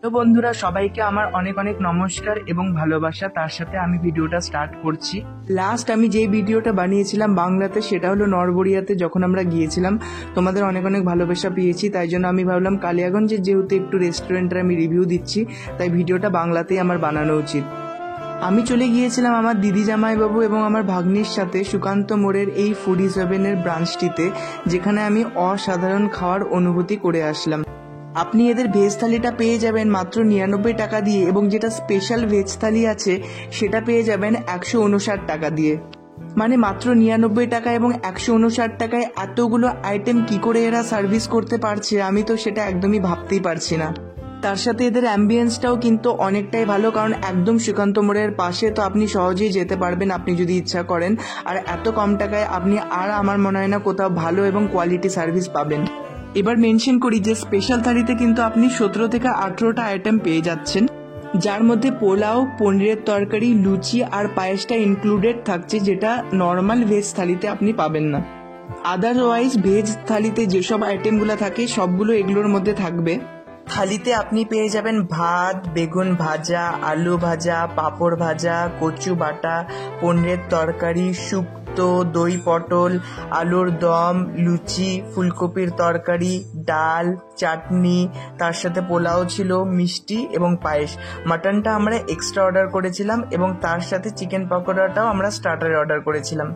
তো বন্ধুরা, সবাইকে আমার অনেক অনেক নমস্কার এবং ভালোবাসা। তার সাথে আমি ভিডিওটা স্টার্ট করছি। লাস্ট আমি যে ভিডিওটা বানিয়েছিলাম বাংলাতে, সেটা হলো নরবরিয়াতে যখন আমরা গিয়েছিলাম। তোমাদের অনেক অনেক ভালোবাসা পেয়েছি, তাই জন্য আমি ভাবলাম কালিয়াগঞ্জের যেহেতু একটু রেস্টুরেন্টের আমি রিভিউ দিচ্ছি, তাই ভিডিওটা বাংলাতেই আমার বানানো উচিত। আমি চলে গিয়েছিলাম আমার দিদি জামাইবাবু এবং আমার ভাগ্নির সাথে সুকান্ত মোড়ের এই ফুডি সেভেনের ব্রাঞ্চটিতে, যেখানে আমি অসাধারণ খাওয়ার অনুভূতি করে আসলাম। আপনি এদের ভেজ থালিটা পেয়ে যাবেন মাত্র 99 টাকা দিয়ে, এবং যেটা স্পেশাল ভেজ থালি আছে সেটা পেয়ে যাবেন 159 টাকা দিয়ে। মানে মাত্র 99 টাকা এবং 159 টাকায় এতগুলো আইটেম কি করে এরা সার্ভিস করতে পারছে, আমি তো সেটা একদমই ভাবতেই পারছি না। তার সাথে এদের অ্যাম্বিয়েন্সটাও কিন্তু অনেকটাই ভালো, কারণ একদম সুকান্ত মোড়ের পাশে, তো আপনি সহজেই যেতে পারবেন আপনি যদি ইচ্ছা করেন। আর এত কম টাকায় আপনি আর আমার মনে হয় না কোথাও ভালো এবং কোয়ালিটি সার্ভিস পাবেন। এবার মেনশন করি যে স্পেশাল থালিতে কিন্তু আপনি 17 থেকে 18টা আইটেম পেয়ে যাচ্ছেন, যার মধ্যে পোলাও, পনিরের তরকারি, লুচি আর পায়েসটা ইনক্লুডেড থাকছে, যেটা নর্মাল ভেজ থালিতে আপনি পাবেন না। আদারওয়াইজ ভেজ থালিতে যেসব আইটেমগুলো থাকে সবগুলো এগুলোর মধ্যে থাকবে। থালিতে আপনি পেয়ে যাবেন ভাত, বেগুন ভাজা, আলু ভাজা, পাঁপড় ভাজা, কচু বাটা, পনিরের তরকারি, শুক্তো, দই পটল, আলুর দম, লুচি, ফুলকপির তরকারি, ডাল, চাটনি, তার সাথে পোলাও ছিল, মিষ্টি এবং পায়েস। মাটনটা আমরা এক্সট্রা অর্ডার করেছিলাম এবং তার সাথে চিকেন পকোড়াটাও আমরা স্টার্টারে অর্ডার করেছিলাম।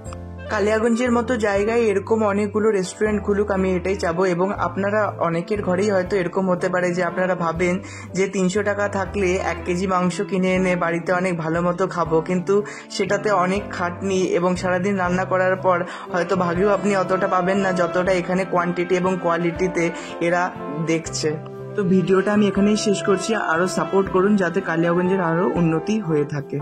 কালিয়াগঞ্জের মতো জায়গায় এরকম অনেকগুলো রেস্টুরেন্ট খুলুক, আমি এটাই চাবো। এবং আপনারা অনেকের ঘরেই হয়তো এরকম হতে পারে যে আপনারা ভাবেন যে 300 টাকা থাকলে 1 কেজি মাংস কিনে এনে বাড়িতে অনেক ভালো মতো খাবো, কিন্তু সেটাতে অনেক খাটনি এবং সারাদিন রান্না করার পর হয়তো ভাগেও আপনি অতটা পাবেন না যতটা এখানে কোয়ান্টিটি এবং কোয়ালিটিতে এরা দেখছে। তো ভিডিওটা আমি এখানেই শেষ করছি। আরও সাপোর্ট করুন যাতে কালিয়াগঞ্জের আরও উন্নতি হয়ে থাকে।